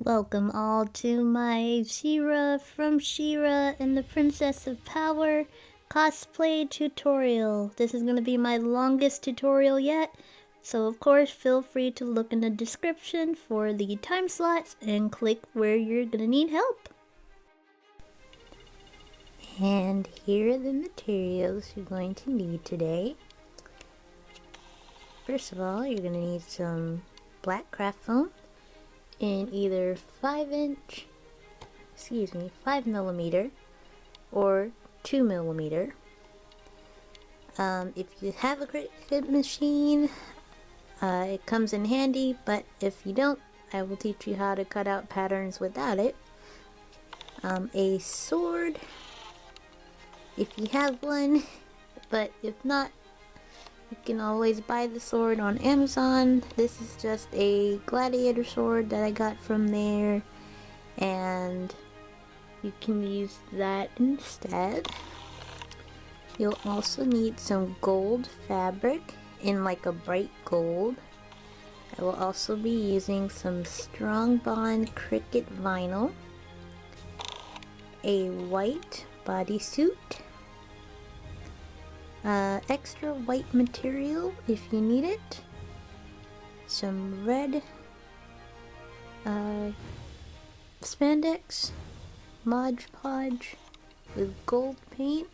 Welcome all to my She-Ra from She-Ra and the Princess of Power cosplay tutorial. This is going to be my longest tutorial yet, so of course feel free to look in the description for the time slots and click where you're going to need help. And here are the materials you're going to need today. First of all, you're going to need some black craft foam in either 5mm or 2mm. If you have a Cricut machine, it comes in handy, but if you don't, I will teach you how to cut out patterns without it. A sword, if you have one, but if not, you can always buy the sword on Amazon. This is just a gladiator sword that I got from there, and you can use that instead. You'll also need some gold fabric in like a bright gold. I will also be using some strong bond Cricut vinyl, a white bodysuit, extra white material if you need it, some red spandex, Mod Podge with gold paint,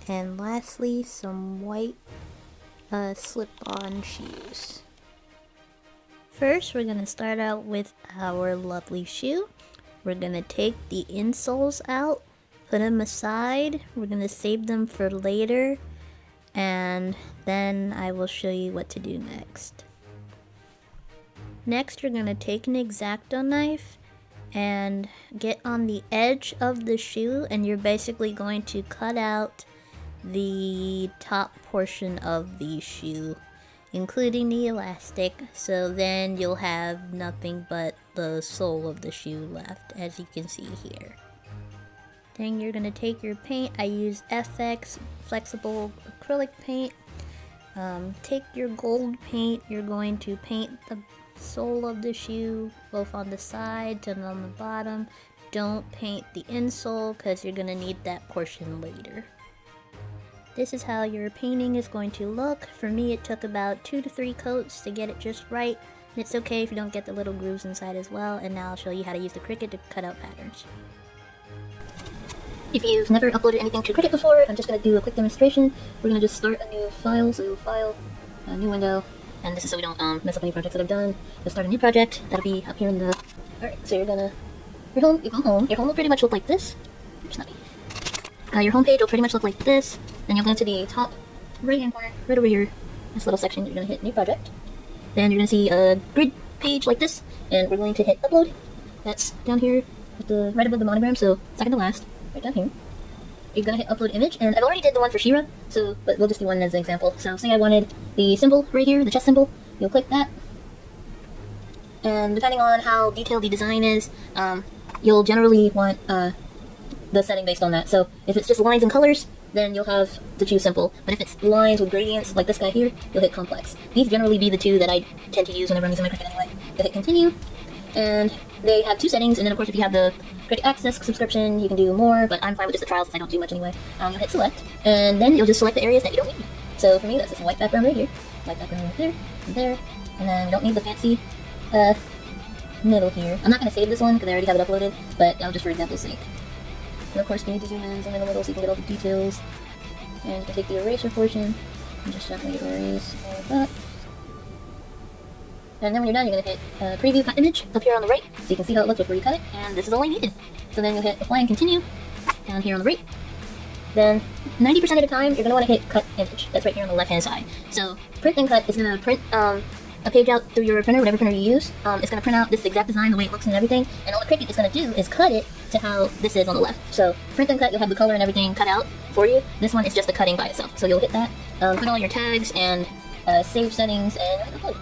and lastly some white slip-on shoes. First, we're going to start out with our lovely shoe. We're going to take the insoles out, put them aside. We're going to save them for later, and then I will show you what to do next. Next, you're going to take an X-Acto knife and get on the edge of the shoe, and you're basically going to cut out the top portion of the shoe, including the elastic, so then you'll have nothing but the sole of the shoe left, as you can see here. Then you're going to take your paint. I use FX flexible acrylic paint. Take your gold paint. You're going to paint the sole of the shoe both on the sides and on the bottom. Don't paint the insole because you're going to need that portion later. This is how your painting is going to look. For me, it took about 2 to 3 coats to get it just right. And it's okay if you don't get the little grooves inside as well. And now I'll show you how to use the Cricut to cut out patterns. If you've never uploaded anything to Cricut before, I'm just going to do a quick demonstration. We're going to just start a new file, so file, a new window, and this is so we don't mess up any projects that I've done. Let's start a new project. That'll be up here in the... Alright, so you're gonna... Your home will pretty much look like this. Oops, not me. Your home page will pretty much look like this. Then you'll go to the top right-hand corner, right over here, this little section. You're going to hit New Project. Then you're going to see a grid page like this, and we're going to hit Upload. That's down here at the right above the monogram, so second to last, right down here. You're going to hit Upload Image, and I've already did the one for She-Ra, so but we'll just do one as an example. So say I wanted the symbol right here, the chest symbol. You'll click that, and depending on how detailed the design is, you'll generally want the setting based on that. So if it's just lines and colors, then you'll have to choose simple. But if it's lines with gradients, like this guy here, you'll hit complex. These generally be the two that I tend to use whenever I'm using my Cricut anyway. You'll hit continue, and they have 2 settings, and then of course if you have the Cricut Access subscription, you can do more, but I'm fine with just the trial since I don't do much anyway. You'll hit select, and then you'll just select the areas that you don't need. So for me, that's this white background right here, white background right there, and there, and then we don't need the fancy middle here. I'm not going to save this one because I already have it uploaded, but I'll just for example's sake. And of course you need to zoom in the middle so you can get all the details. And you can take the eraser portion and just gently erase all of that. And then when you're done, you're going to hit Preview Cut Image up here on the right, so you can see how it looks before you cut it. And this is all I needed. So then you'll hit Apply and Continue down here on the right. Then 90% of the time, you're going to want to hit Cut Image. That's right here on the left-hand side. So Print and Cut is going to print a page out through your printer, whatever printer you use. It's going to print out this exact design, the way it looks and everything. And all the Cricut is going to do is cut it to how this is on the left. So Print and Cut, you'll have the color and everything cut out for you. This one is just the cutting by itself. So you'll hit that, put all your tags and save settings, and upload.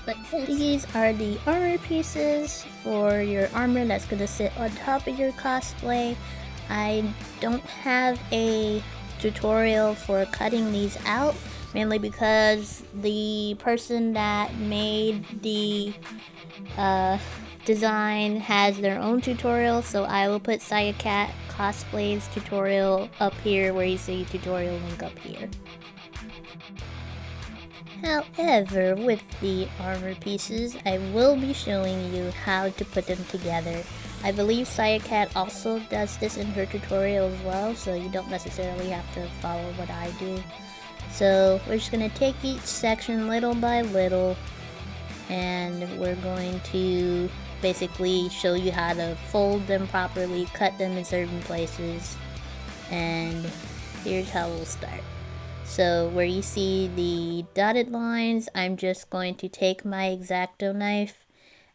But these are the armor pieces for your armor that's going to sit on top of your cosplay. I don't have a tutorial for cutting these out, mainly because the person that made the design has their own tutorial, so I will put Sayakat Cosplay's tutorial up here where you see tutorial link up here. However, with the armor pieces, I will be showing you how to put them together. I believe Sayakat also does this in her tutorial as well, so you don't necessarily have to follow what I do. So we're just going to take each section little by little, and we're going to basically show you how to fold them properly, cut them in certain places, and here's how we'll start. So where you see the dotted lines, I'm just going to take my X-Acto knife.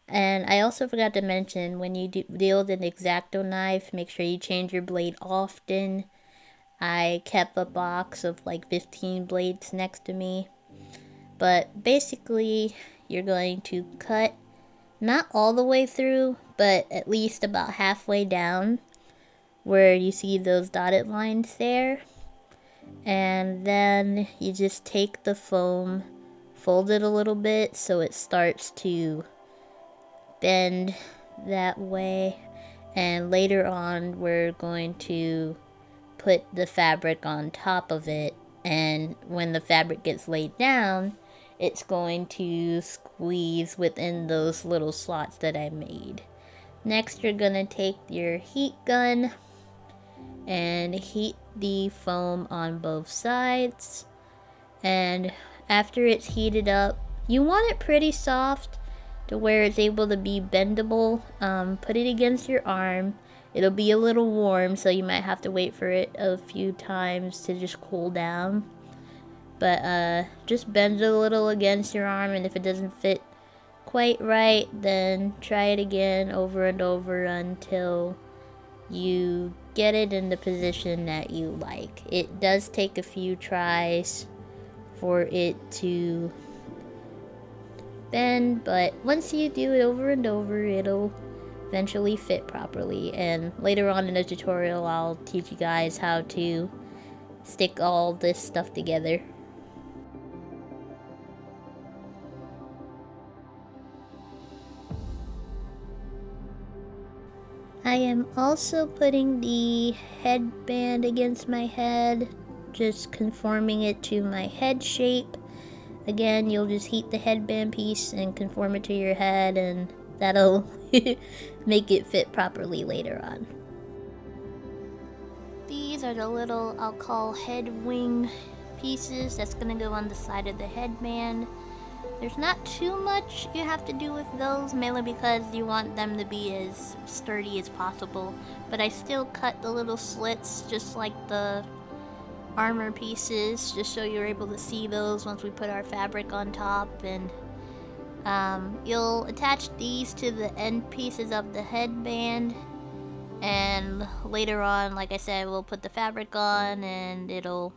And I also forgot to mention, when you deal with an X-Acto knife, make sure you change your blade often. I kept a box of like 15 blades next to me. But basically, you're going to cut not all the way through, but at least about halfway down where you see those dotted lines there. And then you just take the foam, fold it a little bit so it starts to bend that way, and later on we're going to put the fabric on top of it, and when the fabric gets laid down, it's going to squeeze within those little slots that I made. Next, you're gonna take your heat gun and heat the foam on both sides, and after it's heated up, you want it pretty soft to where it's able to be bendable. Put it against your arm. It'll be a little warm, so you might have to wait for it a few times to just cool down, but just bend it a little against your arm, and if it doesn't fit quite right, then try it again over and over until you get it in the position that you like. It does take a few tries for it to bend, but once you do it over and over, it'll eventually fit properly. And later on in the tutorial, I'll teach you guys how to stick all this stuff together. I am also putting the headband against my head, just conforming it to my head shape. Again, you'll just heat the headband piece and conform it to your head, and that'll make it fit properly later on. These are the little, I'll call head wing pieces that's gonna go on the side of the headband. There's not too much you have to do with those, mainly because you want them to be as sturdy as possible, but I still cut the little slits just like the armor pieces, just so you're able to see those once we put our fabric on top. And you'll attach these to the end pieces of the headband, and later on, like I said, we'll put the fabric on and it'll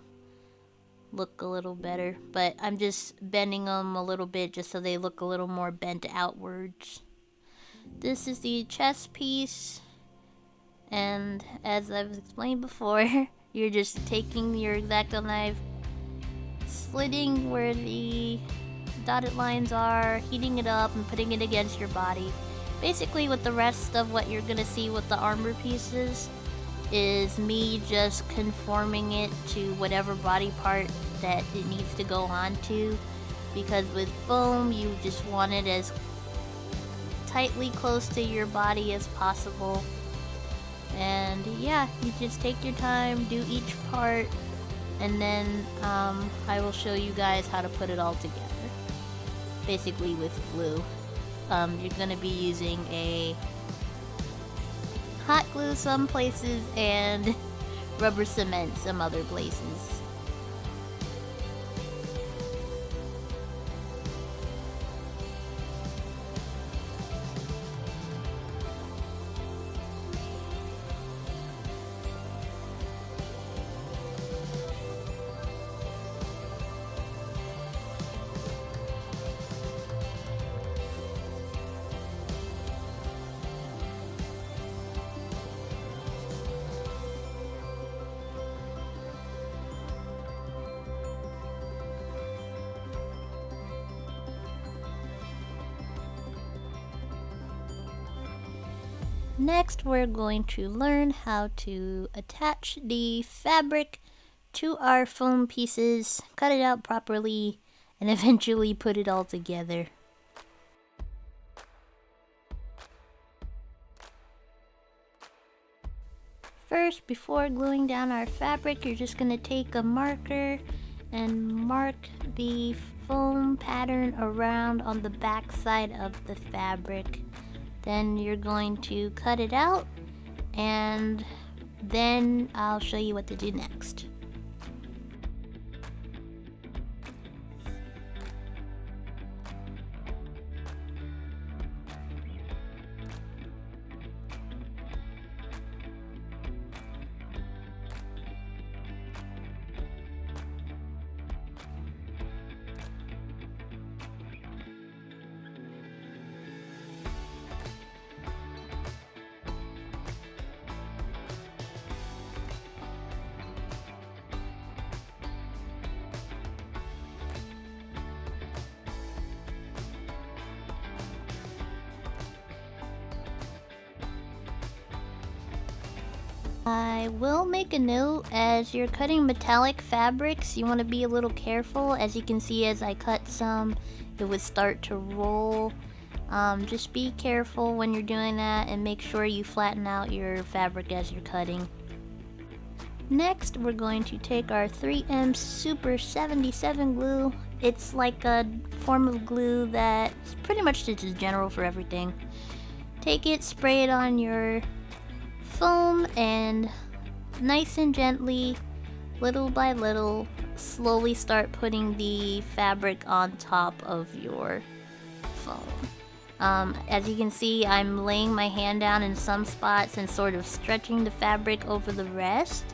look a little better, but I'm just bending them a little bit just so they look a little more bent outwards. This is the chest piece, and as I've explained before, you're just taking your X-Acto knife, slitting where the dotted lines are, heating it up, and putting it against your body. Basically, with the rest of what you're gonna see with the armor pieces is me just conforming it to whatever body part that it needs to go on to, because with foam you just want it as tightly close to your body as possible. And yeah, you just take your time, do each part, and then I will show you guys how to put it all together. Basically with glue. You're gonna be using a hot glue some places and rubber cement some other places. Next, we're going to learn how to attach the fabric to our foam pieces, cut it out properly, and eventually put it all together. First, before gluing down our fabric, you're just going to take a marker and mark the foam pattern around on the back side of the fabric. Then you're going to cut it out, and then I'll show you what to do next. I will make a note, as you're cutting metallic fabrics, you want to be a little careful. As you can see, as I cut some, it would start to roll. Just be careful when you're doing that and make sure you flatten out your fabric as you're cutting. Next, we're going to take our 3M Super 77 glue. It's like a form of glue that's pretty much just general for everything. Take it, spray it on your foam, and nice and gently, little by little, slowly start putting the fabric on top of your foam. As you can see, I'm laying my hand down in some spots and sort of stretching the fabric over the rest.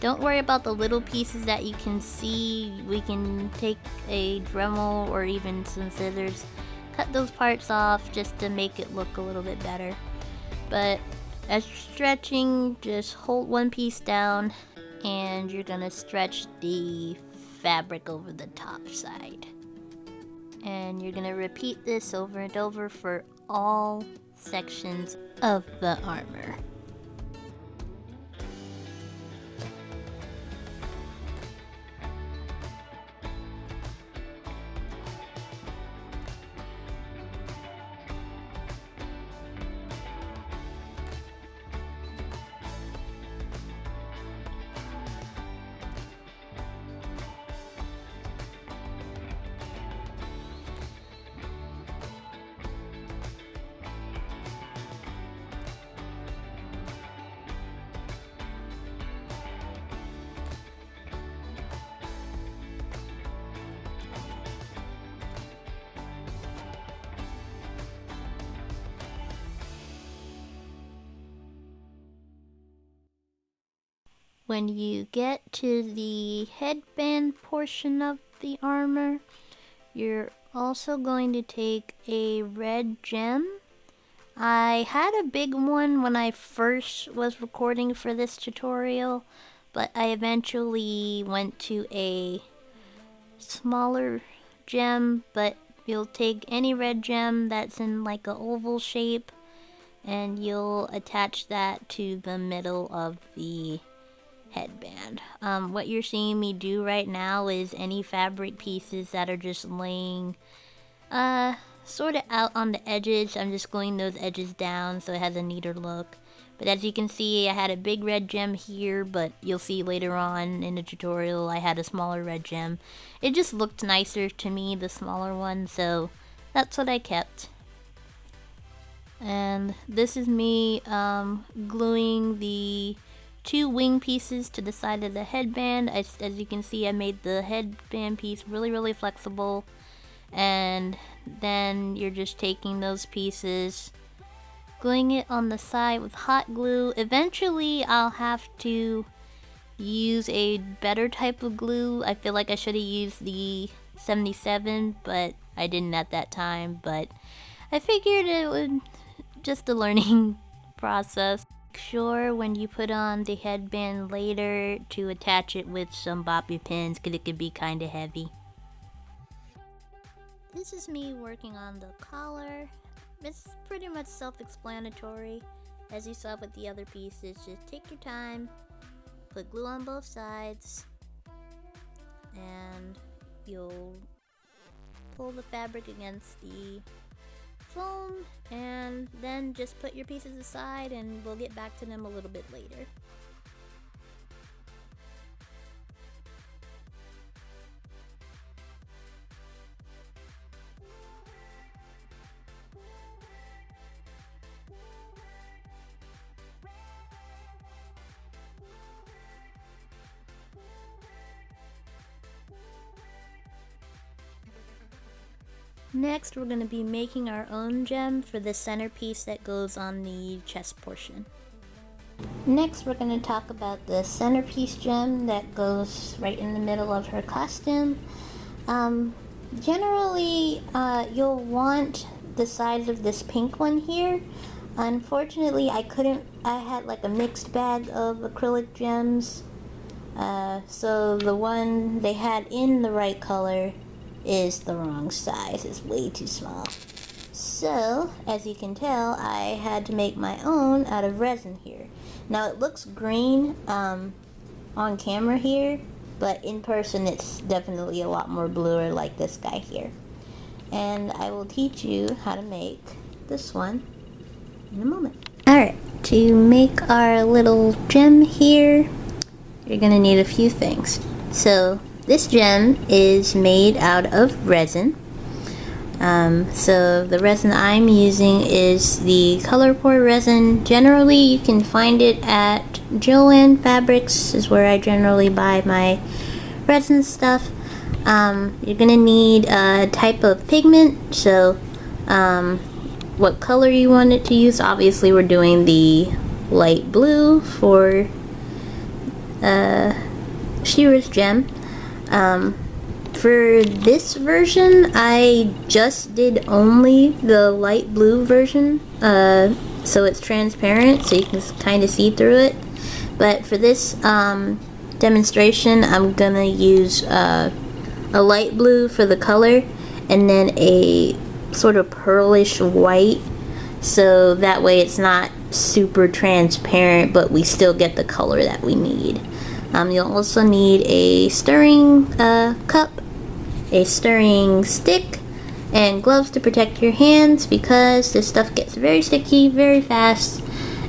Don't worry about the little pieces that you can see. We can take a Dremel or even some scissors, cut those parts off just to make it look a little bit better. But as you're stretching, just hold one piece down and you're gonna stretch the fabric over the top side. And you're gonna repeat this over and over for all sections of the armor. When you get to the headband portion of the armor, you're also going to take a red gem. I had a big one when I first was recording for this tutorial, but I eventually went to a smaller gem. But you'll take any red gem that's in like an oval shape, and you'll attach that to the middle of the headband. What you're seeing me do right now is any fabric pieces that are just laying sort of out on the edges, I'm just gluing those edges down so it has a neater look. But as you can see, I had a big red gem here, but you'll see later on in the tutorial I had a smaller red gem. It just looked nicer to me, the smaller one, so that's what I kept. And this is me gluing the two wing pieces to the side of the headband. As you can see, I made the headband piece really flexible, and then you're just taking those pieces, gluing it on the side with hot glue. Eventually I'll have to use a better type of glue. I feel like I should have used the 77, but I didn't at that time. But I figured it would just a learning process. Make sure when you put on the headband later to attach it with some bobby pins, because it could be kind of heavy. This is me working on the collar. It's pretty much self-explanatory. as you saw with the other pieces, just take your time, put glue on both sides, and you'll pull the fabric against the foam, and then just put your pieces aside and we'll get back to them a little bit later. Next, we're going to be making our own gem for the centerpiece that goes on the chest portion. Next, we're going to talk about the centerpiece gem that goes right in the middle of her costume. Generally, you'll want the size of this pink one here. Unfortunately, I had like a mixed bag of acrylic gems. So the one they had in the right color is the wrong size. It's way too small. So, as you can tell, I had to make my own out of resin here. Now it looks green on camera here, but in person it's definitely a lot more bluer like this guy here. And I will teach you how to make this one in a moment. Alright, to make our little gem here, you're gonna need a few things. So, this gem is made out of resin. So the resin I'm using is the Colorpore resin. Generally, you can find it at Joann Fabrics, is where I generally buy my resin stuff. You're gonna need a type of pigment. So, what color you want it to use. Obviously, we're doing the light blue for Shira's gem. For this version, I just did only the light blue version, so it's transparent, so you can kind of see through it. But for this demonstration, I'm gonna use a light blue for the color, and then a sort of pearlish white, so that way it's not super transparent, but we still get the color that we need. You'll also need a stirring cup, a stirring stick, and gloves to protect your hands because this stuff gets very sticky very fast.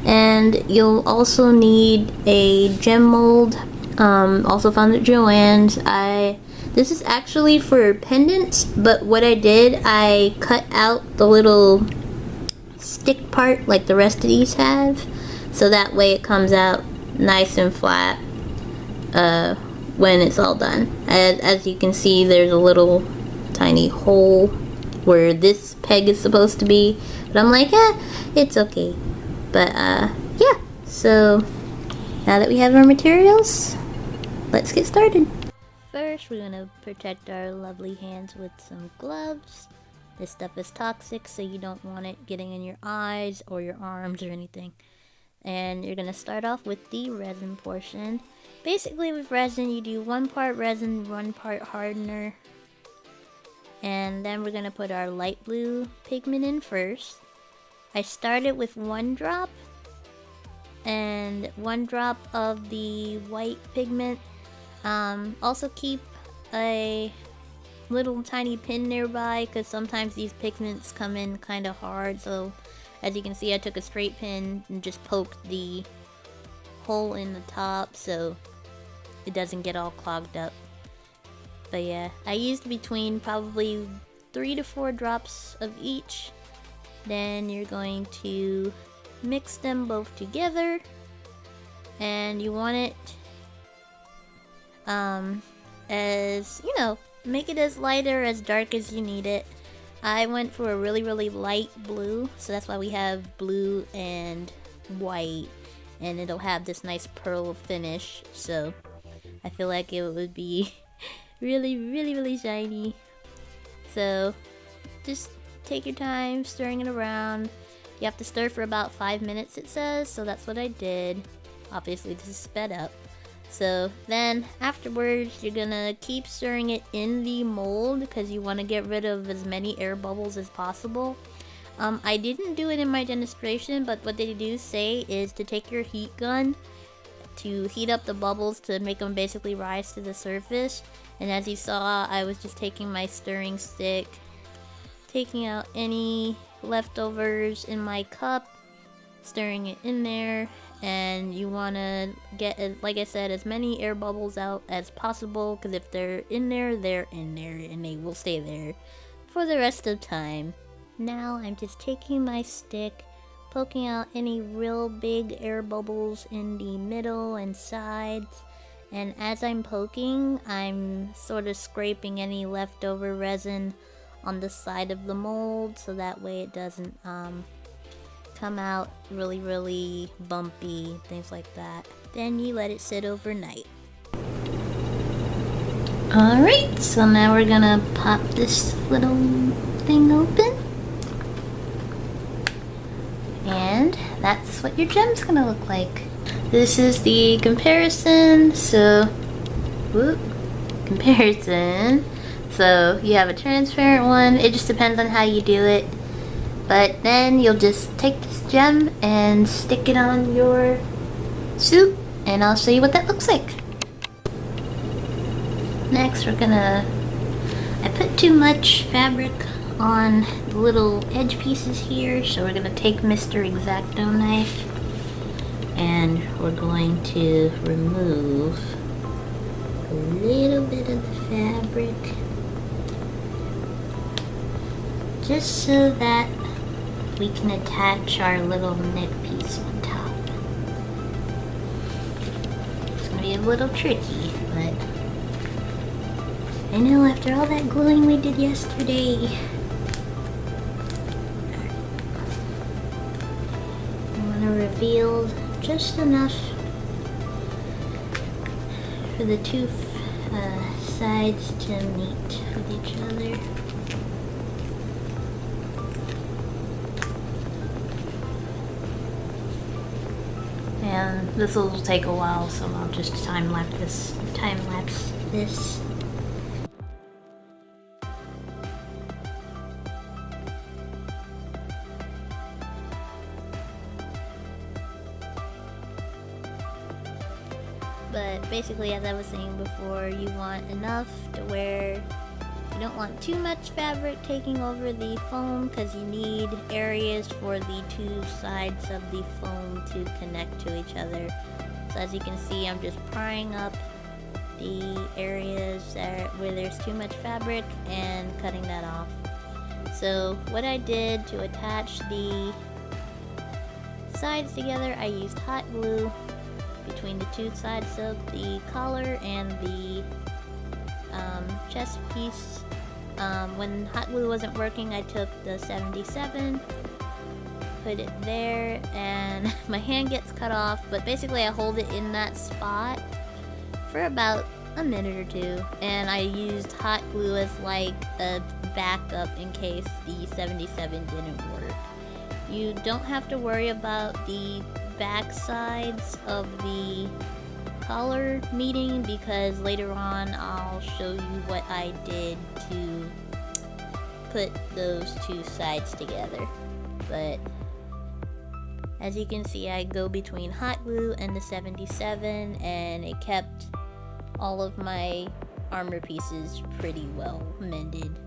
And you'll also need a gem mold, also found at Joann's. This is actually for pendants, but what I did, I cut out the little stick part like the rest of these have, so that way it comes out nice and flat when it's all done. As you can see, there's a little tiny hole where this peg is supposed to be, but I'm like, it's okay. But yeah, so now that we have our materials, let's get started. First, we're gonna protect our lovely hands with some gloves. This stuff is toxic, so you don't want it getting in your eyes or your arms or anything. And you're gonna start off with the resin portion. Basically, with resin, you do 1 part resin, 1 part hardener. And then we're gonna put our light blue pigment in first. I started with 1 drop and 1 drop of the white pigment. Also keep a little tiny pin nearby because sometimes these pigments come in kind of hard. So as you can see, I took a straight pin and just poked the hole in the top so it doesn't get all clogged up. But yeah, I used between probably 3 to 4 drops of each. Then you're going to mix them both together, and you want it as, you know, make it as light or as dark as you need it. I went for a really light blue, so that's why we have blue and white, and it'll have this nice pearl finish, so I feel like it would be really shiny. So just take your time stirring it around. You have to stir for about 5 minutes, it says, so that's what I did. Obviously this is sped up. So then afterwards, you're gonna keep stirring it in the mold because you want to get rid of as many air bubbles as possible. I didn't do it in my demonstration, but what they do say is to take your heat gun to heat up the bubbles to make them basically rise to the surface. And as you saw, I was just taking my stirring stick, taking out any leftovers in my cup, stirring it in there, and you want to get, like I said, as many air bubbles out as possible, because if they're in there, and they will stay there for the rest of time. Now I'm just taking my stick, poking out any real big air bubbles in the middle and sides, and as I'm poking, I'm sort of scraping any leftover resin on the side of the mold, so that way it doesn't come out really bumpy, things like that. Then you let it sit overnight. Alright, so now we're gonna pop this little thing open. And that's what your gem's gonna look like. This is the comparison, so comparison. So you have a transparent one, it just depends on how you do it. But then you'll just take this gem and stick it on your suit, and I'll show you what that looks like. Next I put too much fabric on the little edge pieces here, so we're gonna take Mr. X-Acto knife and we're going to remove a little bit of the fabric, just so that we can attach our little knit piece on top. It's gonna be a little tricky, but I know after all that gluing we did yesterday. I want to reveal just enough for the two sides to meet with each other. And this will take a while, so I'll just time lapse this. But basically, as I was saying before, you want enough to where you don't want too much fabric taking over the foam, because you need areas for the two sides of the foam to connect to each other. So as you can see, I'm just prying up the areas where there's too much fabric and cutting that off. So what I did to attach the sides together, I used hot glue between the two sides of the collar and the chest piece. When hot glue wasn't working, I took the 77, put it there, and my hand gets cut off, but basically I hold it in that spot for about a minute or two, and I used hot glue as like a backup in case the 77 didn't work. You don't have to worry about the back sides of the collar meeting, because later on I'll show you what I did to put those two sides together. But as you can see, I go between hot glue and the 77, and it kept all of my armor pieces pretty well mended.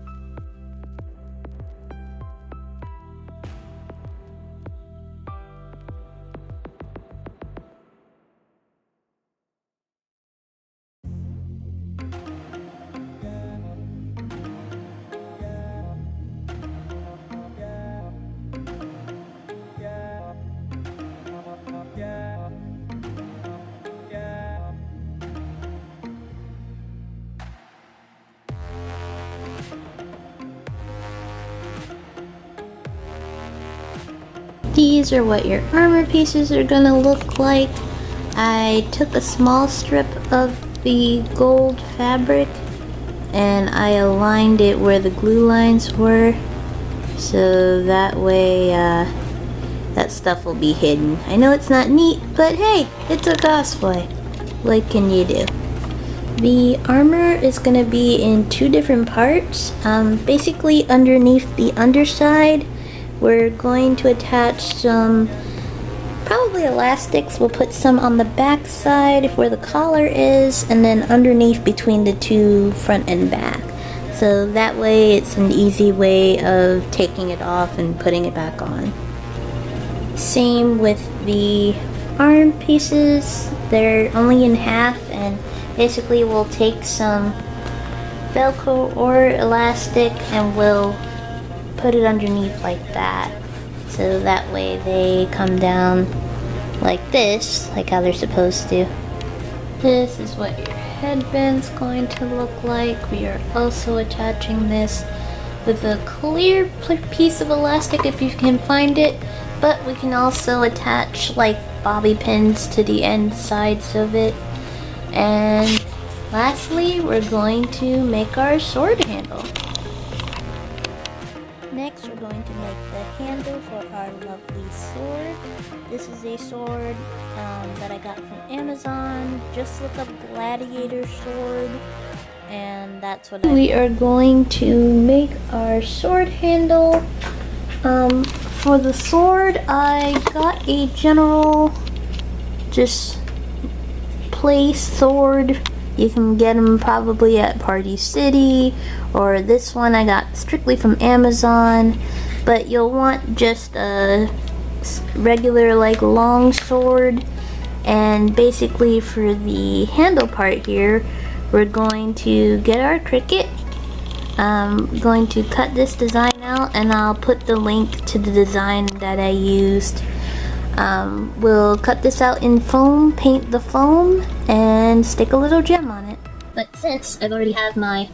These are what your armor pieces are gonna look like. I took a small strip of the gold fabric and I aligned it where the glue lines were, so that way that stuff will be hidden. I know it's not neat, but hey, it's a cosplay. What can you do? The armor is gonna be in two different parts. Basically underneath the underside, we're going to attach some probably elastics. We'll put some on the back side where the collar is, and then underneath between the two front and back. So that way it's an easy way of taking it off and putting it back on. Same with the arm pieces. They're only in half, and basically we'll take some Velcro or elastic and we'll put it underneath like that. So that way they come down like this, like how they're supposed to. This is what your headband's going to look like. We are also attaching this with a clear piece of elastic if you can find it, but we can also attach like bobby pins to the end sides of it. And lastly, we're going to make our sword handle. Next, we're going to make the handle for our lovely sword. This is a sword that I got from Amazon. Just look up gladiator sword, and that's what we are going to make our sword handle. For the sword, I got a general just place sword. You can get them probably at Party City, or this one I got strictly from Amazon, but you'll want just a regular like long sword. And basically for the handle part here, we're going to get our Cricut. Going to cut this design out, and I'll put the link to the design that I used. We'll cut this out in foam, paint the foam, and stick a little gem on it. But since I've already have my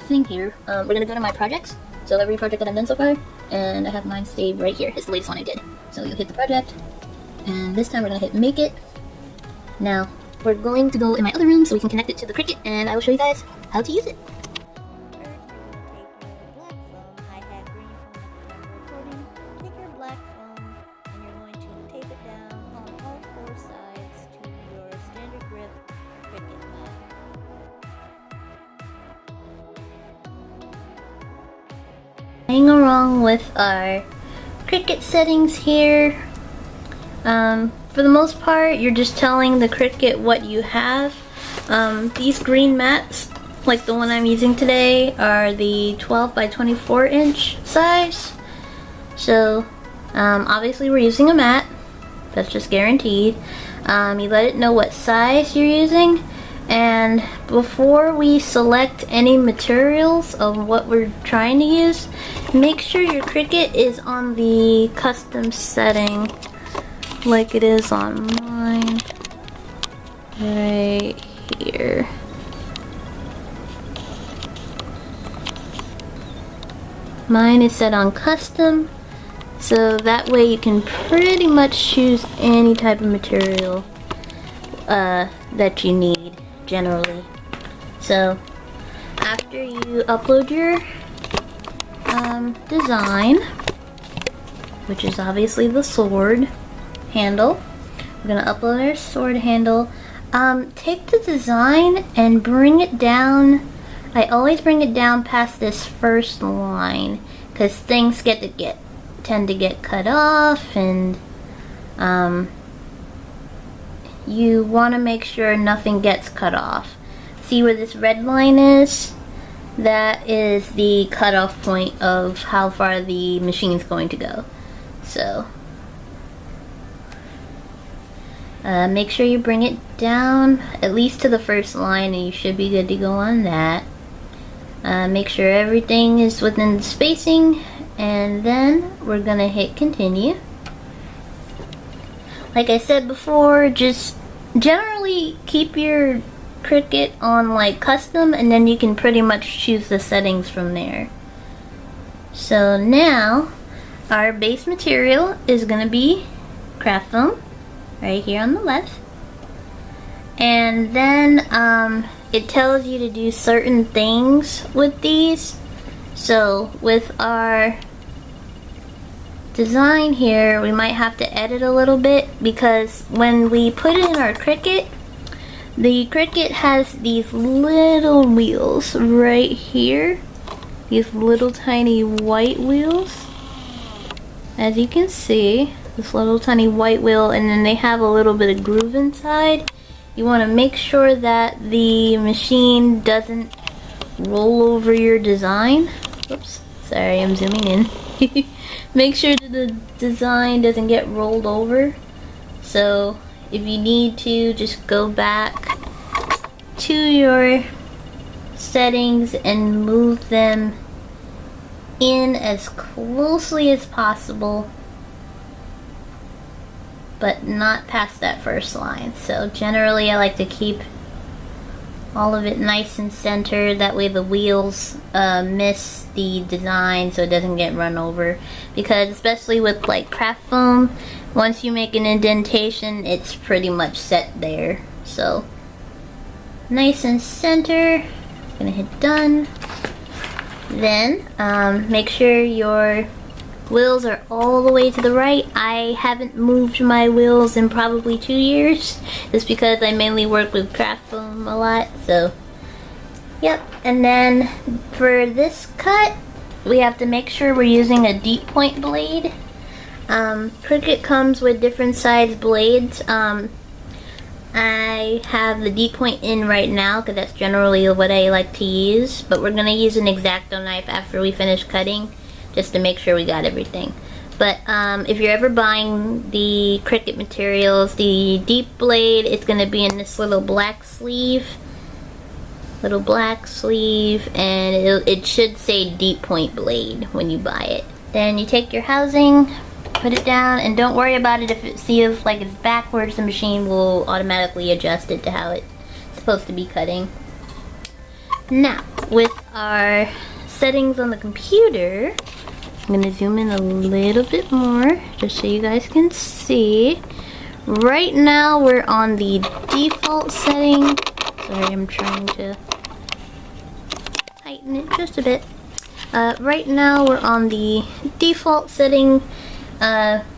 thing here, we're gonna go to my projects. So every project that I've done so far, and I have mine saved right here. It's the latest one I did. So you'll hit the project, and this time we're gonna hit make it. Now, we're going to go in my other room so we can connect it to the Cricut, and I will show you guys how to use it. Playing along with our Cricut settings here. For the most part, you're just telling the Cricut what you have. These green mats, like the one I'm using today, are the 12 by 24 inch size. So obviously we're using a mat. That's just guaranteed. You let it know what size you're using. And before we select any materials of what we're trying to use, make sure your Cricut is on the custom setting like it is on mine right here. Mine is set on custom, so that way you can pretty much choose any type of material that you need generally. So after you upload your design, which is obviously the sword handle, we're gonna upload our sword handle. Take the design and bring it down. I always bring it down past this first line because things tend to get cut off, and you want to make sure nothing gets cut off. See where this red line is? That is the cutoff point of how far the machine's going to go. So make sure you bring it down at least to the first line, and you should be good to go on that. Make sure everything is within the spacing, and then we're gonna hit continue. Like I said before, just generally keep your Cricut on like custom, and then you can pretty much choose the settings from there. So now our base material is going to be craft foam right here on the left, and then it tells you to do certain things with these. So with our design here, we might have to edit a little bit, because when we put it in our Cricut, the Cricut has these little wheels right here, these little tiny white wheels, as you can see, this little tiny white wheel, and then they have a little bit of groove inside. You want to make sure that the machine doesn't roll over your design. Oops, sorry, I'm zooming in. Make sure that the design doesn't get rolled over. So if you need to, just go back to your settings and move them in as closely as possible, but not past that first line. So generally I like to keep all of it nice and centered, that way the wheels miss the design so it doesn't get run over, because especially with like craft foam, once you make an indentation it's pretty much set there. So nice and center. Gonna hit done. Then make sure your wheels are all the way to the right. I haven't moved my wheels in probably 2 years, just because I mainly work with craft foam a lot. So yep. And then for this cut we have to make sure we're using a deep point blade. Cricut comes with different size blades. I have the deep point in right now because that's generally what I like to use, but we're going to use an X-Acto knife after we finish cutting, just to make sure we got everything. But if you're ever buying the Cricut materials, the deep blade, it's going to be in this little black sleeve. And it should say deep point blade when you buy it. Then you take your housing, put it down, and don't worry about it if it feels like it's backwards. The machine will automatically adjust it to how it's supposed to be cutting. Now, with our settings on the computer, I'm going to zoom in a little bit more just so you guys can see. Right now we're on the default setting. Sorry, I'm trying to tighten it just a bit. Right now we're on the default setting.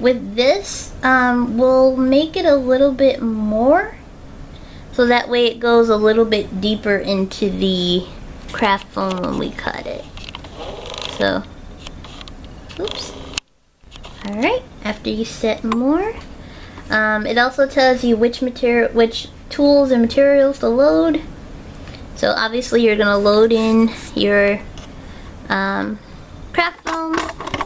With this, we'll make it a little bit more, so that way it goes a little bit deeper into the craft foam when we cut it. So, oops. Alright, after you set more, it also tells you which tools and materials to load. So obviously you're gonna load in your craft foam,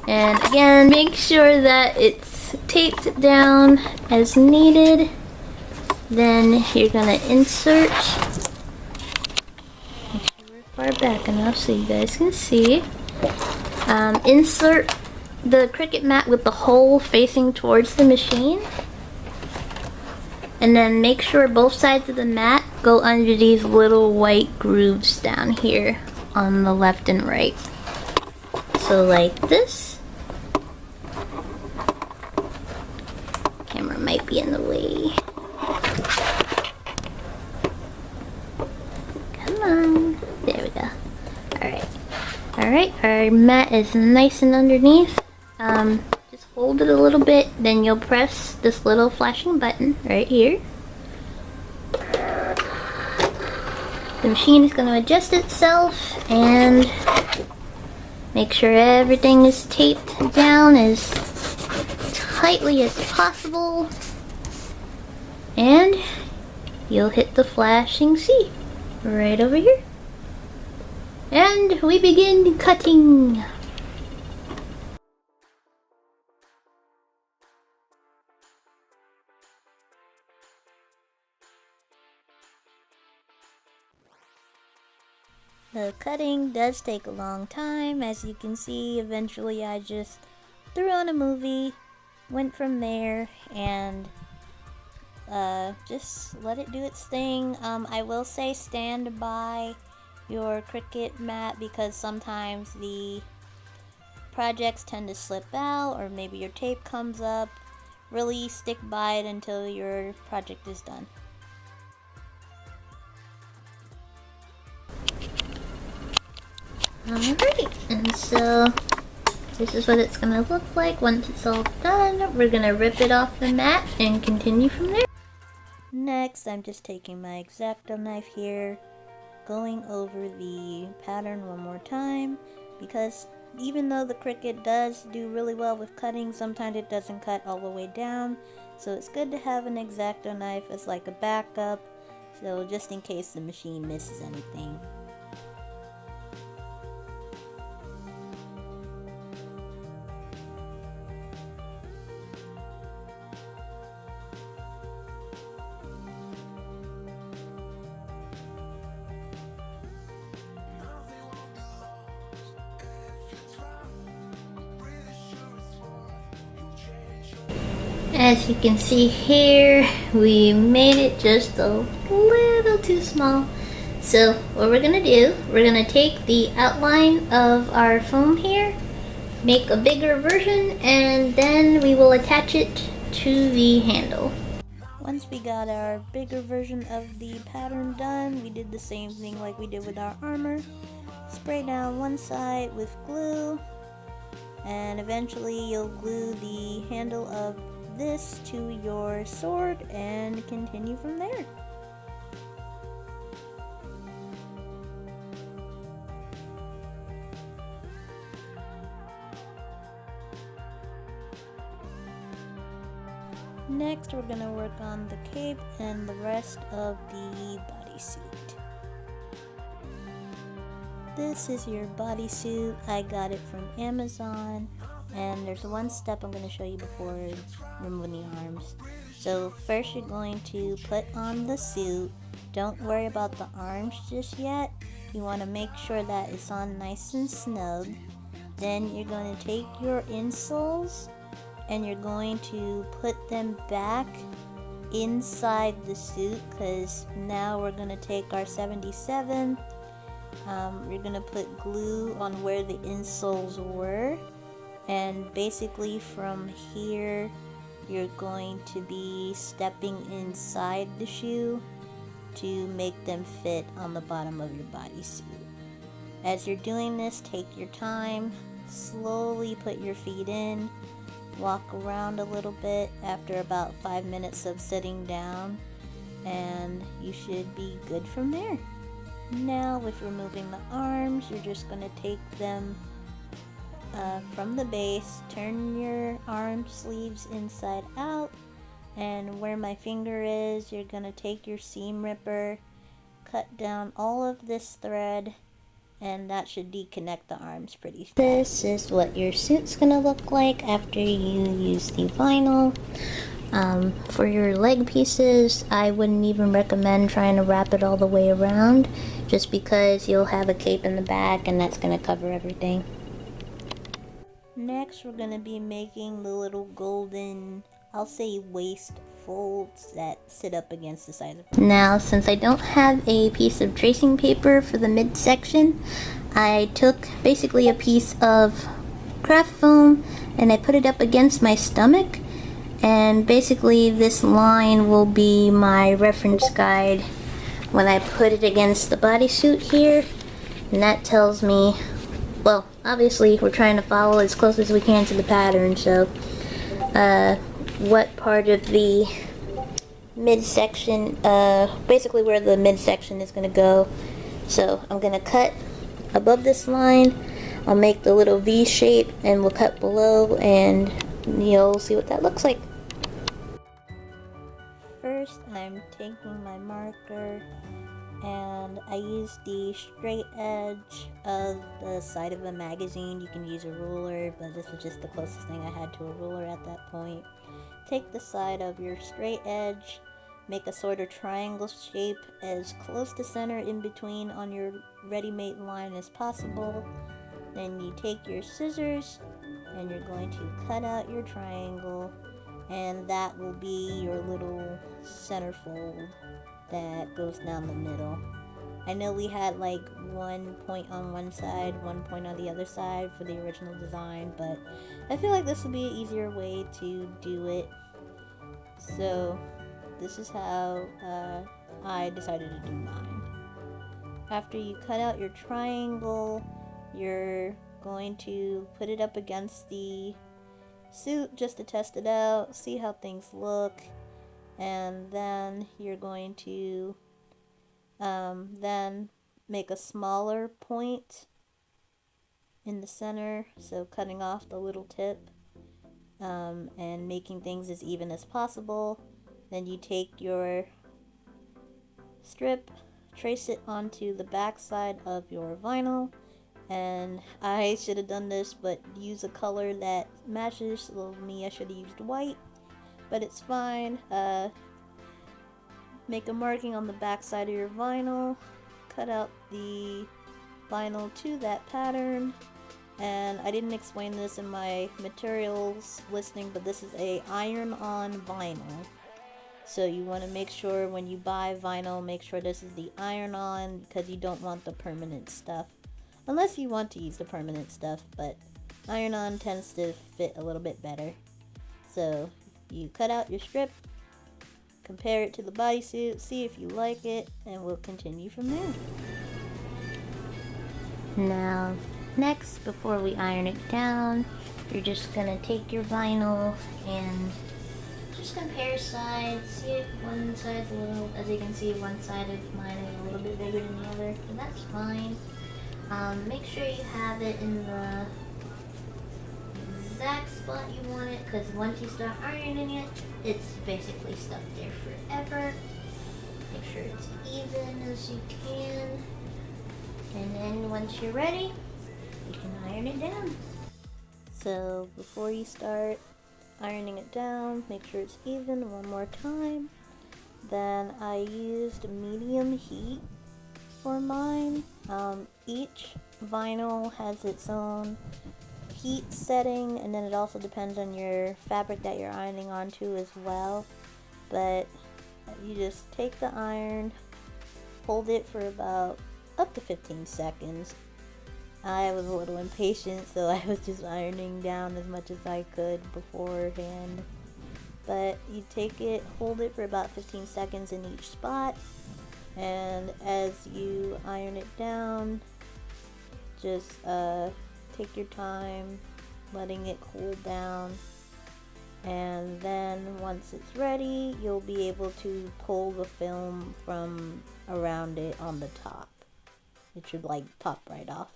and again make sure that it's taped down as needed. Then you're gonna insert, make sure we're far back enough so you guys can see, insert the Cricut mat with the hole facing towards the machine, and then make sure both sides of the mat go under these little white grooves down here on the left and right. So like this. Camera might be in the way. Come on. There we go. Alright. Alright, our mat is nice and underneath. Just hold it a little bit, then you'll press this little flashing button right here. The machine is going to adjust itself and make sure everything is taped down as tightly as possible, and you'll hit the flashing C right over here, and we begin cutting. The cutting does take a long time. As you can see, eventually I just threw on a movie, went from there, and just let it do its thing. I will say stand by your Cricut mat, because sometimes the projects tend to slip out, or maybe your tape comes up. Really stick by it until your project is done. Alright, and so this is what it's going to look like once it's all done. We're going to rip it off the mat and continue from there. Next, I'm just taking my X-Acto knife here, going over the pattern one more time, because even though the Cricut does do really well with cutting, sometimes it doesn't cut all the way down. So it's good to have an X-Acto knife as like a backup, so just in case the machine misses anything. As you can see here, we made it just a little too small. So what we're gonna do, we're gonna take the outline of our foam here, make a bigger version, and then we will attach it to the handle. Once we got our bigger version of the pattern done, we did the same thing like we did with our armor. Spray down one side with glue, and eventually you'll glue the handle of this to your sword and continue from there. Next, we're gonna work on the cape and the rest of the bodysuit. This is your bodysuit. I got it from Amazon, and there's one step I'm going to show you before removing the arms. So first you're going to put on the suit. Don't worry about the arms just yet. You want to make sure that it's on nice and snug. Then you're going to take your insoles and you're going to put them back inside the suit, because now we're going to take our 77. You're going to put glue on where the insoles were, and basically from here you're going to be stepping inside the shoe to make them fit on the bottom of your bodysuit. As you're doing this, take your time, slowly put your feet in, walk around a little bit after about 5 minutes of sitting down, and you should be good from there. Now with removing the arms, you're just going to take them from the base, turn your arm sleeves inside out, and where my finger is, you're going to take your seam ripper, cut down all of this thread, and that should deconnect the arms pretty fast. This is what your suit's gonna look like after you use the vinyl. For your leg pieces, I wouldn't even recommend trying to wrap it all the way around, just because you'll have a cape in the back and that's gonna cover everything. Next, we're gonna be making the little golden, I'll say waist folds that sit up against the sides of. Now, since I don't have a piece of tracing paper for the midsection, I took basically a piece of craft foam and I put it up against my stomach, and basically this line will be my reference guide when I put it against the bodysuit here, and that tells me, well, obviously we're trying to follow as close as we can to the pattern, so what part of the midsection, basically where the midsection is going to go. So I'm going to cut above this line, I'll make the little V shape, and we'll cut below, and you'll see what that looks like. First, I'm taking my marker and I use the straight edge of the side of a magazine. You can use a ruler, but this was just the closest thing I had to a ruler at that point. Take the side of your straight edge, make a sort of triangle shape as close to center in between on your ready-made line as possible. Then you take your scissors and you're going to cut out your triangle, and that will be your little centerfold that goes down the middle. I know we had like 1 point on one side, 1 point on the other side for the original design, but I feel like this would be an easier way to do it. So this is how I decided to do mine. After you cut out your triangle, you're going to put it up against the suit just to test it out, see how things look, and then you're going to then make a smaller point in the center, so cutting off the little tip and making things as even as possible. Then you take your strip, trace it onto the back side of your vinyl, and I should have done this but use a color that matches. Well, me, I should have used white, but it's fine. Make a marking on the back side of your vinyl, cut out the vinyl to that pattern. And I didn't explain this in my materials listing, but this is a iron-on vinyl. So you want to make sure when you buy vinyl, make sure this is the iron-on, because you don't want the permanent stuff. Unless you want to use the permanent stuff, but iron-on tends to fit a little bit better. So you cut out your strip, compare it to the bodysuit, see if you like it, and we'll continue from there. Now, next, before we iron it down, you're just gonna take your vinyl and just compare sides, see if one side's a little, as you can see, one side of mine is a little bit bigger than the other, but that's fine. Make sure you have it in the exact spot you want it, because once you start ironing it, it's basically stuck there forever. Make sure it's even as you can, and then once you're ready, you can iron it down. So before you start ironing it down, make sure it's even one more time. Then I used medium heat for mine. Each vinyl has its own heat setting, and then it also depends on your fabric that you're ironing onto as well. But you just take the iron, hold it for about up to 15 seconds. I was a little impatient, so I was just ironing down as much as I could beforehand. But you take it, hold it for about 15 seconds in each spot, and as you iron it down, just take your time letting it cool down, and then once it's ready, you'll be able to pull the film from around it on the top. It should like pop right off.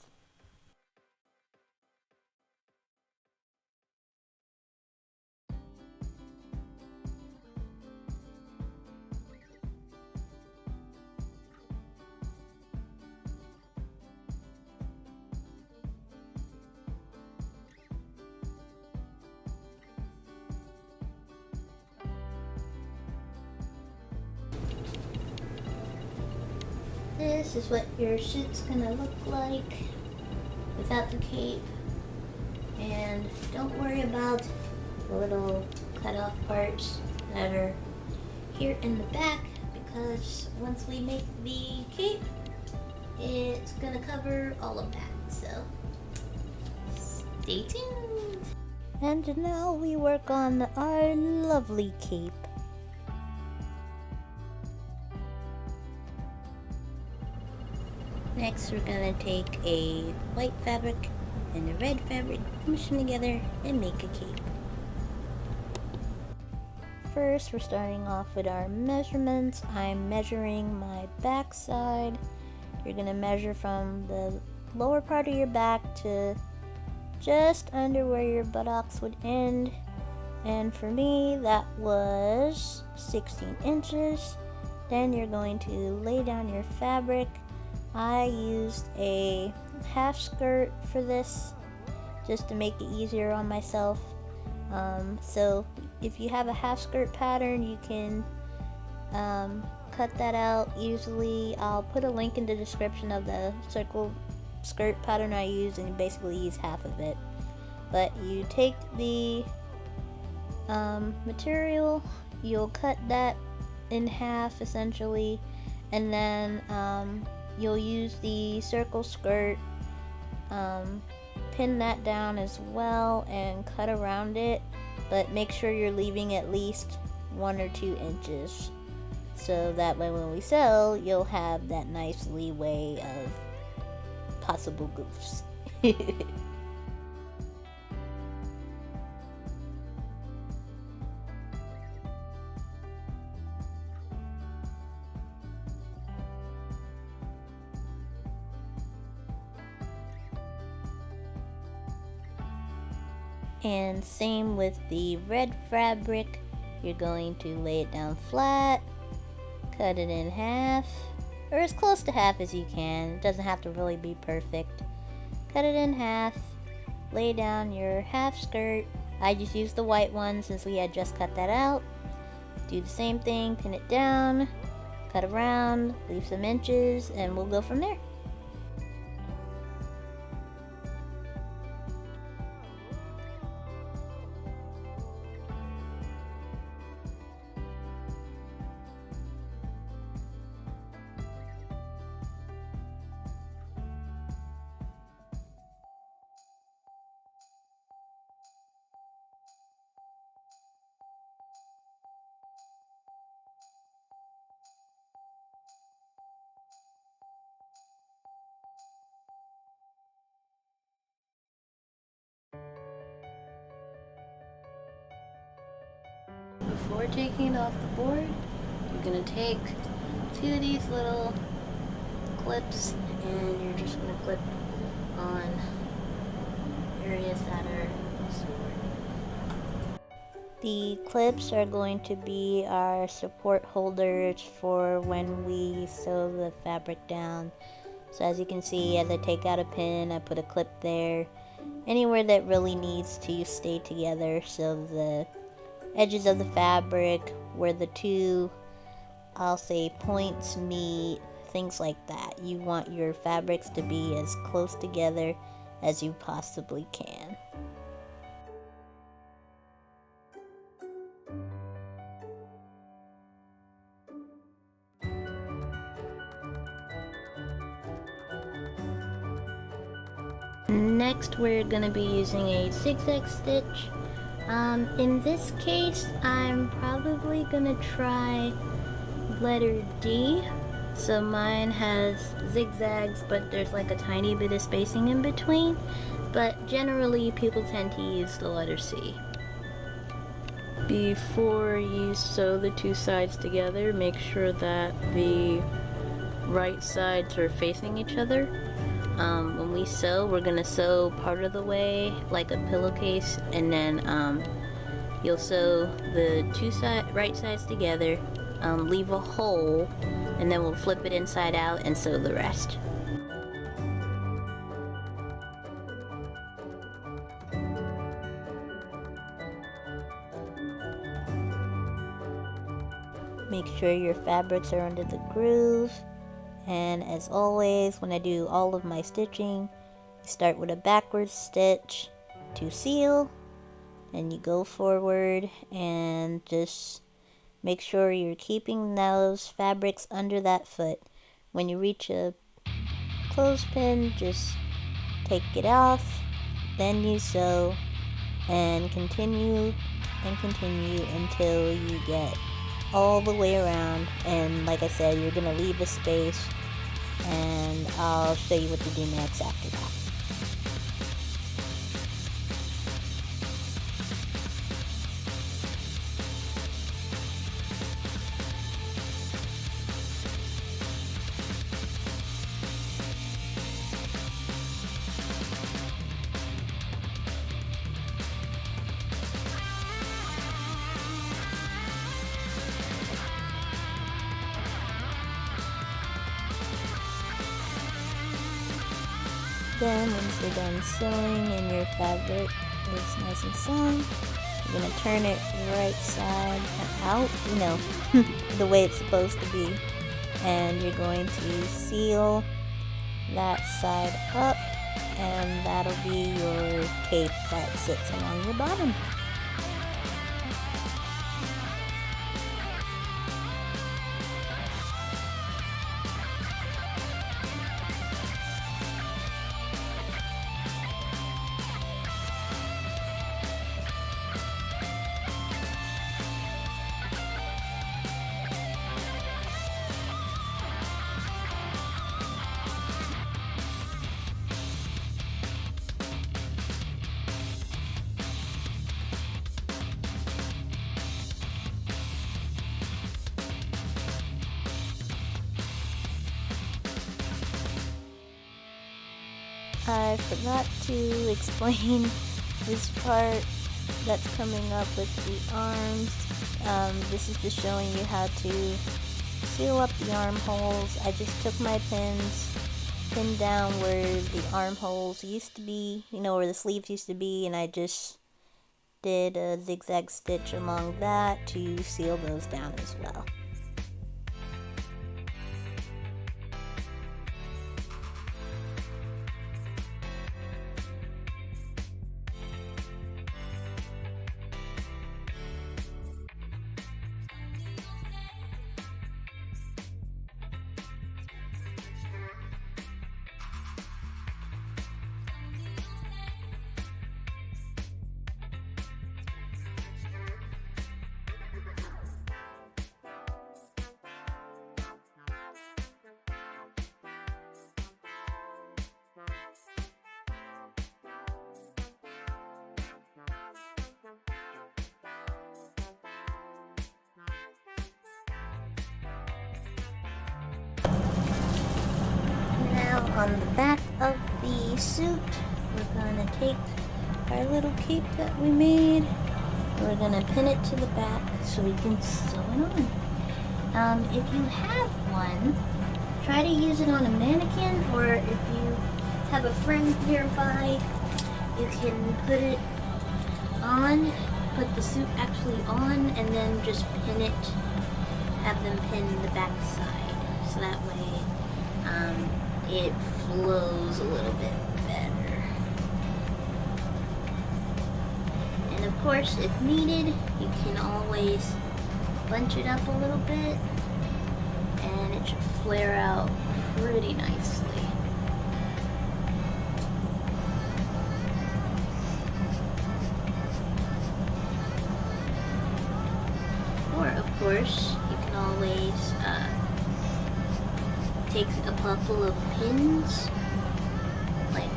This is what your suit's gonna look like without the cape. And don't worry about the little cut off parts that are here in the back, because once we make the cape, it's gonna cover all of that. So stay tuned. And now we work on our lovely cape. Next, we're gonna take a white fabric and a red fabric, mush them together, and make a cape. First, we're starting off with our measurements. I'm measuring my back side. You're gonna measure from the lower part of your back to just under where your buttocks would end. And for me, that was 16 inches. Then you're going to lay down your fabric. I used a half skirt for this, just to make it easier on myself. So if you have a half skirt pattern, you can cut that out easily. I'll put a link in the description of the circle skirt pattern I use, and you basically use half of it. But you take the material, you'll cut that in half essentially, and then you'll use the circle skirt, pin that down as well and cut around it, but make sure you're leaving at least 1 or 2 inches, so that way when we sew, you'll have that nice leeway of possible goofs. And same with the red fabric. You're going to lay it down flat, cut it in half, or as close to half as you can. It doesn't have to really be perfect. Cut it in half, lay down your half skirt. I just used the white one since we had just cut that out. Do the same thing, pin it down, cut around, leave some inches, and we'll go from there. Before taking it off the board, you're going to take two of these little clips and you're just going to clip on areas that are sore. The clips are going to be our support holders for when we sew the fabric down. So as you can see, as I take out a pin, I put a clip there. Anywhere that really needs to stay together, so the edges of the fabric where the two, I'll say, points meet, things like that. You want your fabrics to be as close together as you possibly can. Next, we're going to be using a zigzag stitch. In this case, I'm probably going to try letter D. So mine has zigzags, but there's like a tiny bit of spacing in between. But generally, people tend to use the letter C. Before you sew the two sides together, make sure that the right sides are facing each other. When we sew, we're gonna sew part of the way like a pillowcase, and then you'll sew the right sides together, leave a hole, and then we'll flip it inside out and sew the rest. Make sure your fabrics are under the groove. And as always, when I do all of my stitching, you start with a backwards stitch to seal, and you go forward and just make sure you're keeping those fabrics under that foot. When you reach a clothespin, just take it off, then you sew, and continue until you get all the way around. And like I said, you're gonna leave a space, and I'll show you what to do next after that. Then once you're done sewing and your fabric is nice and sewn, you're going to turn it right side out, the way it's supposed to be. And you're going to seal that side up, and that'll be your cape that sits along your bottom. I forgot to explain this part that's coming up with the arms. This is just showing you how to seal up the armholes. I just took my pins, pinned down where the armholes used to be, you know, where the sleeves used to be, and I just did a zigzag stitch along that to seal those down as well. On the back of the suit, we're gonna take our little cape that we made. We're gonna pin it to the back so we can sew it on. If you have one, try to use it on a mannequin, or if you have a friend nearby, you can put it on, put the suit actually on, and then just pin it, have them pin the back side, so that way it flows a little bit better. And of course, if needed, you can always bunch it up a little bit and it should flare out pretty nicely. Or of course, you can always take a couple of pins, like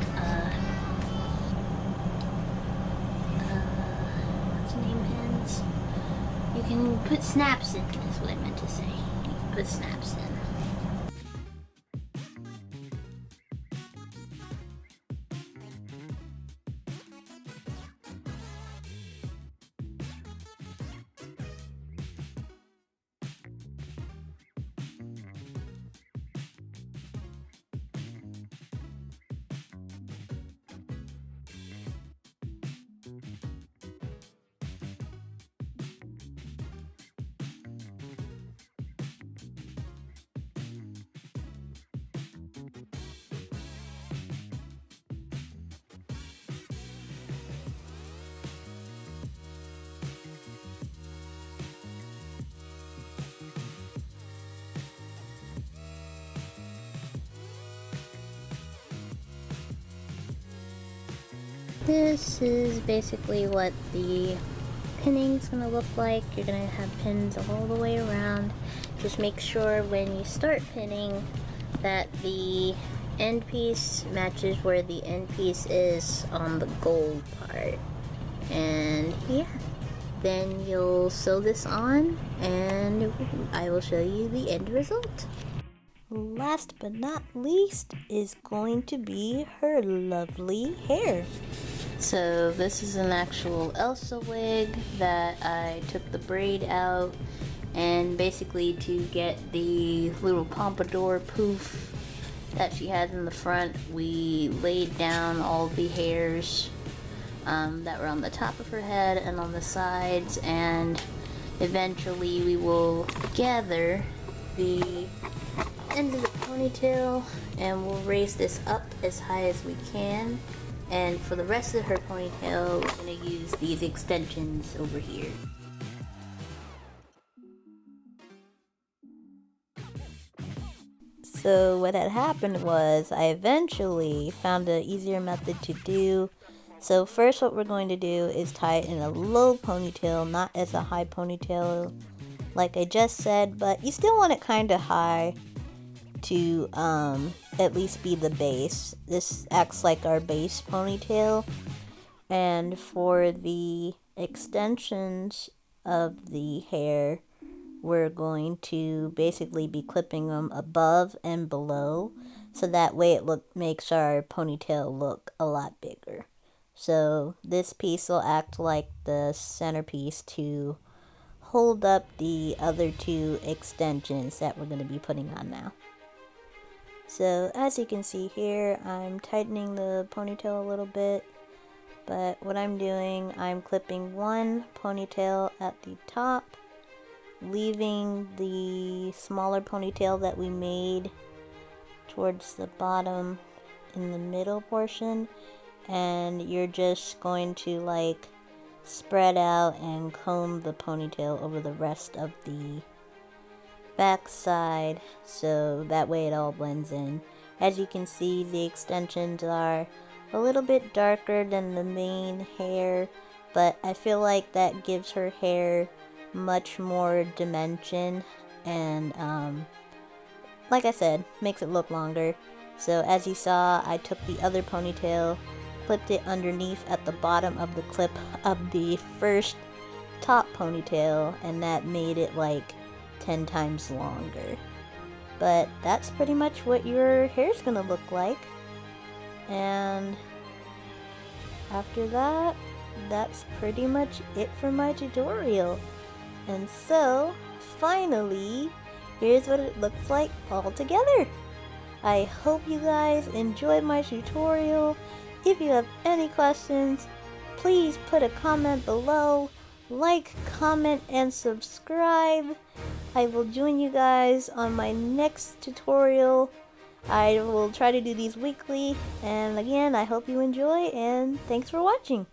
what's the name, pins? You can put snaps in, is what I meant to say. You can put snaps in. This is basically what the pinning's gonna look like. You're gonna have pins all the way around. Just make sure when you start pinning that the end piece matches where the end piece is on the gold part. And yeah, then you'll sew this on and I will show you the end result. Last but not least is going to be her lovely hair. So this is an actual Elsa wig that I took the braid out, and basically to get the little pompadour poof that she has in the front, we laid down all the hairs that were on the top of her head and on the sides, and eventually we will gather the end of the ponytail and we'll raise this up as high as we can. And for the rest of her ponytail, we're going to use these extensions over here. So what had happened was I eventually found an easier method to do. So first what we're going to do is tie it in a low ponytail, not as a high ponytail like I just said, but you still want it kind of high to at least be the base. This acts like our base ponytail. And for the extensions of the hair, we're going to basically be clipping them above and below, so that way it makes our ponytail look a lot bigger. So this piece will act like the centerpiece to hold up the other two extensions that we're going to be putting on now. So as you can see here, I'm tightening the ponytail a little bit, but what I'm doing, I'm clipping one ponytail at the top, leaving the smaller ponytail that we made towards the bottom in the middle portion, and you're just going to like spread out and comb the ponytail over the rest of the back side, so that way it all blends in. As you can see, the extensions are a little bit darker than the main hair, but I feel like that gives her hair much more dimension and like I said, makes it look longer. So as you saw, I took the other ponytail, clipped it underneath at the bottom of the clip of the first top ponytail, and that made it like 10 times longer. But that's pretty much what your hair's gonna look like. And after that, that's pretty much it for my tutorial. And so, finally, here's what it looks like all together. I hope you guys enjoyed my tutorial. If you have any questions, please put a comment below. Like, comment, and subscribe. I will join you guys on my next tutorial. I will try to do these weekly. And again, I hope you enjoy, and thanks for watching.